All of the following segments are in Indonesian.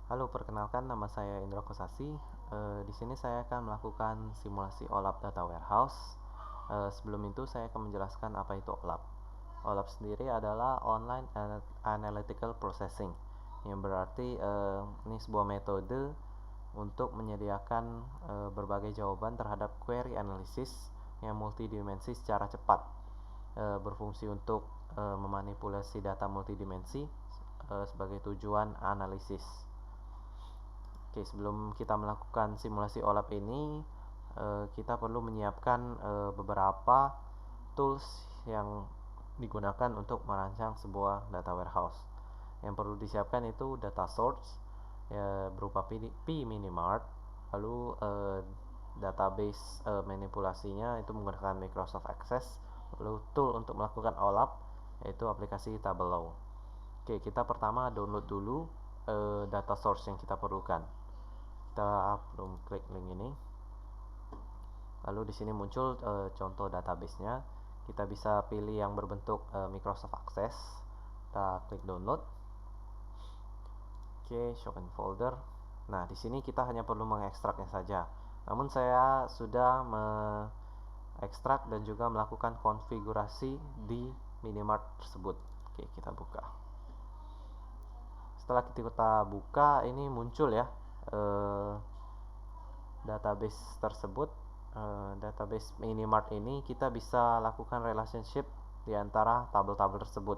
Halo, perkenalkan nama saya Indra Kosasi. Di sini saya akan melakukan simulasi OLAP Data Warehouse. Sebelum itu saya akan menjelaskan apa itu OLAP. OLAP sendiri adalah Online Analytical Processing, yang berarti ini sebuah metode untuk menyediakan berbagai jawaban terhadap query analisis yang multidimensi secara cepat, berfungsi untuk memanipulasi data multidimensi sebagai tujuan analisis. Oke, sebelum kita melakukan simulasi OLAP ini, kita perlu menyiapkan beberapa tools yang digunakan untuk merancang sebuah data warehouse. Yang perlu disiapkan itu data source ya, berupa P-Minimart, lalu database manipulasinya itu menggunakan Microsoft Access, lalu tool untuk melakukan OLAP yaitu aplikasi Tableau. Oke, kita pertama download dulu data source yang kita perlukan. Kita belum klik link ini, lalu di sini muncul contoh database-nya. Kita bisa pilih yang berbentuk Microsoft Access. Kita klik download. Oke, show in folder. Nah, di sini kita hanya perlu mengekstraknya saja. Namun saya sudah mengekstrak dan juga melakukan konfigurasi di Minimart tersebut. Oke, kita buka. Setelah kita buka, ini muncul ya database tersebut. Database Minimart ini kita bisa lakukan relationship di antara tabel-tabel tersebut.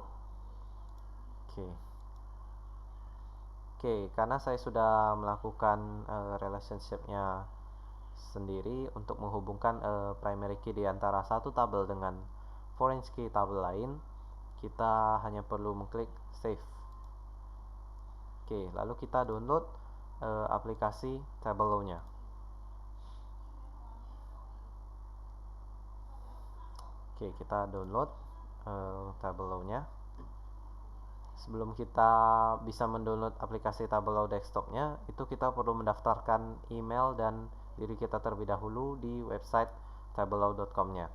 Oke, karena saya sudah melakukan relationship-nya sendiri untuk menghubungkan primary key di antara satu tabel dengan foreign key tabel lain, kita hanya perlu mengklik save. Oke, lalu kita download aplikasi Tableau-nya. Oke, kita download Tableau-nya. Sebelum kita bisa mendownload aplikasi Tableau desktop-nya, itu kita perlu mendaftarkan email dan diri kita terlebih dahulu di website tableau.com-nya.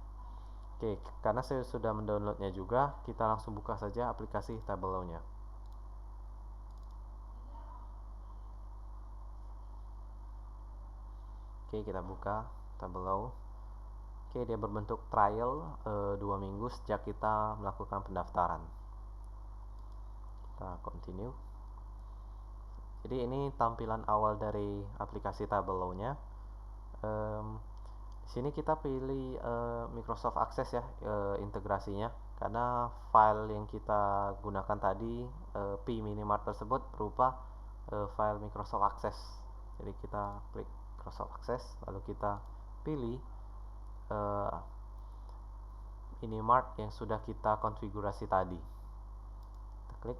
Oke, karena saya sudah mendownloadnya juga, kita langsung buka saja aplikasi Tableau-nya. Oke, kita buka Tableau. Oke, dia berbentuk trial 2 minggu sejak kita melakukan pendaftaran. Kita continue. Jadi ini tampilan awal dari aplikasi Tableau-nya. Di sini kita pilih Microsoft Access ya, integrasinya, karena file yang kita gunakan tadi P-Minimart tersebut berupa file Microsoft Access. Jadi kita klik Microsoft Access, lalu kita pilih Minimart yang sudah kita konfigurasi tadi. Kita klik,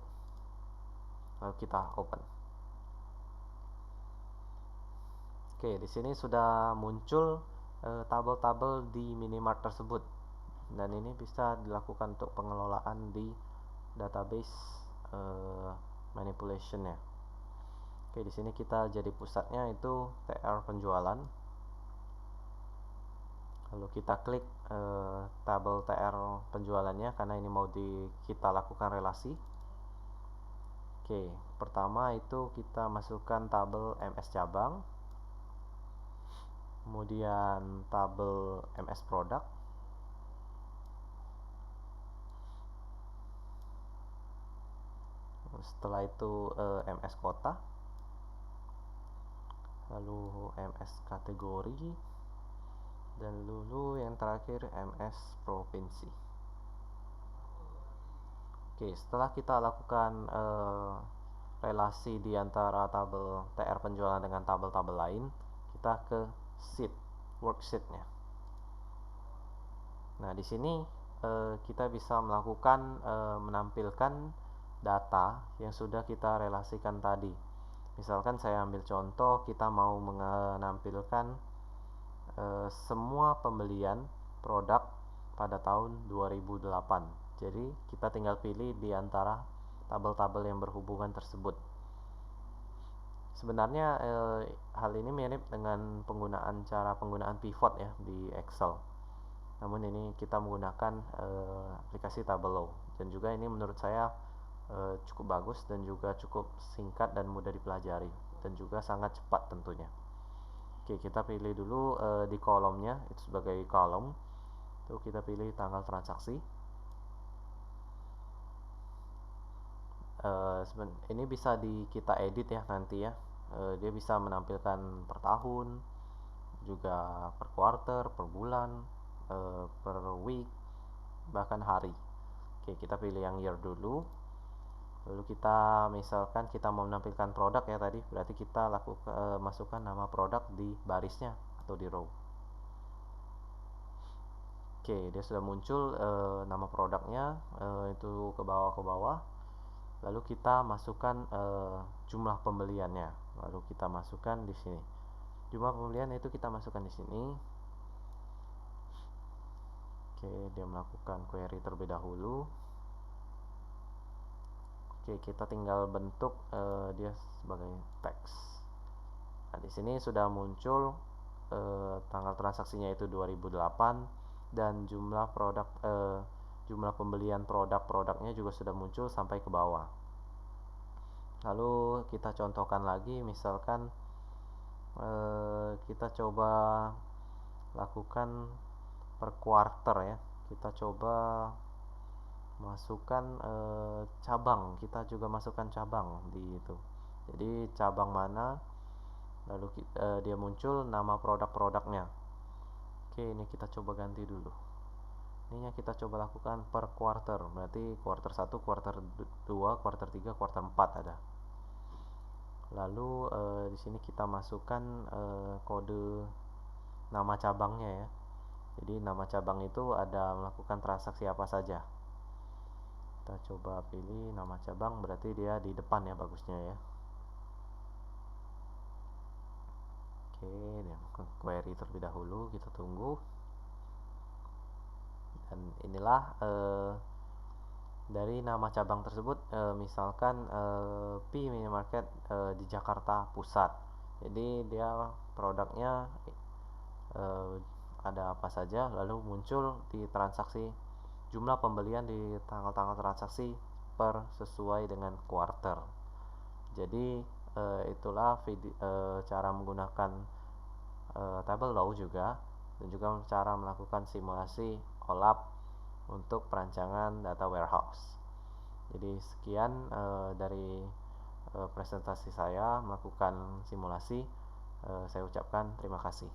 lalu kita open. Oke, di sini sudah muncul tabel-tabel di Minimart tersebut, dan ini bisa dilakukan untuk pengelolaan di database manipulation-nya. Oke, di sini kita jadi pusatnya itu TR penjualan. Lalu kita klik tabel TR penjualannya karena ini mau kita lakukan relasi. Oke, pertama itu kita masukkan tabel MS cabang, kemudian tabel MS produk, setelah itu MS kota, lalu MS kategori, dan lalu yang terakhir MS provinsi. Oke, setelah kita lakukan relasi di antara tabel TR penjualan dengan tabel-tabel lain, kita ke sheet, worksheet-nya. Nah, di sini kita bisa melakukan menampilkan data yang sudah kita relasikan tadi. Misalkan saya ambil contoh, kita mau menampilkan semua pembelian produk pada tahun 2008. Jadi kita tinggal pilih di antara tabel-tabel yang berhubungan tersebut. Sebenarnya hal ini mirip dengan cara penggunaan pivot ya di Excel. Namun ini kita menggunakan aplikasi Tableau, dan juga ini menurut saya cukup bagus dan juga cukup singkat dan mudah dipelajari dan juga sangat cepat tentunya. Oke, kita pilih dulu di kolomnya, itu sebagai kolom itu kita pilih tanggal transaksi. Ini bisa kita edit ya nanti ya. Dia bisa menampilkan per tahun, juga per quarter, per bulan, per week, bahkan hari. Oke, kita pilih yang year dulu. Lalu kita misalkan kita mau menampilkan produk ya tadi, berarti kita masukkan nama produk di barisnya atau di row. Oke, dia sudah muncul nama produknya, itu ke bawah. Lalu kita masukkan jumlah pembeliannya. Lalu kita masukkan di sini. Jumlah pembelian itu kita masukkan di sini. Oke, dia melakukan query terlebih dahulu. Oke, kita tinggal bentuk dia sebagai teks. Nah, di sini sudah muncul tanggal transaksinya itu 2008 dan jumlah pembelian produknya juga sudah muncul sampai ke bawah. Lalu kita contohkan lagi, misalkan kita coba lakukan per quarter ya. Kita coba masukkan cabang, kita juga masukkan cabang di itu. Jadi cabang mana, lalu dia muncul nama produk-produknya. Oke, ini kita coba ganti dulu. Ininya kita coba lakukan per quarter, berarti quarter 1, quarter 2, quarter 3, quarter 4 ada. Lalu di sini kita masukkan kode nama cabangnya ya. Jadi nama cabang itu ada melakukan transaksi apa saja. Kita coba pilih nama cabang, berarti dia di depan ya bagusnya ya. Oke, dia query terlebih dahulu, kita tunggu. Dan inilah dari nama cabang tersebut, misalkan P Minimarket di Jakarta Pusat. Jadi dia produknya ada apa saja, lalu muncul di transaksi jumlah pembelian di tanggal-tanggal transaksi sesuai dengan quarter. Jadi itulah cara menggunakan Tableau juga, dan juga cara melakukan simulasi OLAP untuk perancangan data warehouse. Jadi sekian dari presentasi saya melakukan simulasi. Saya ucapkan terima kasih.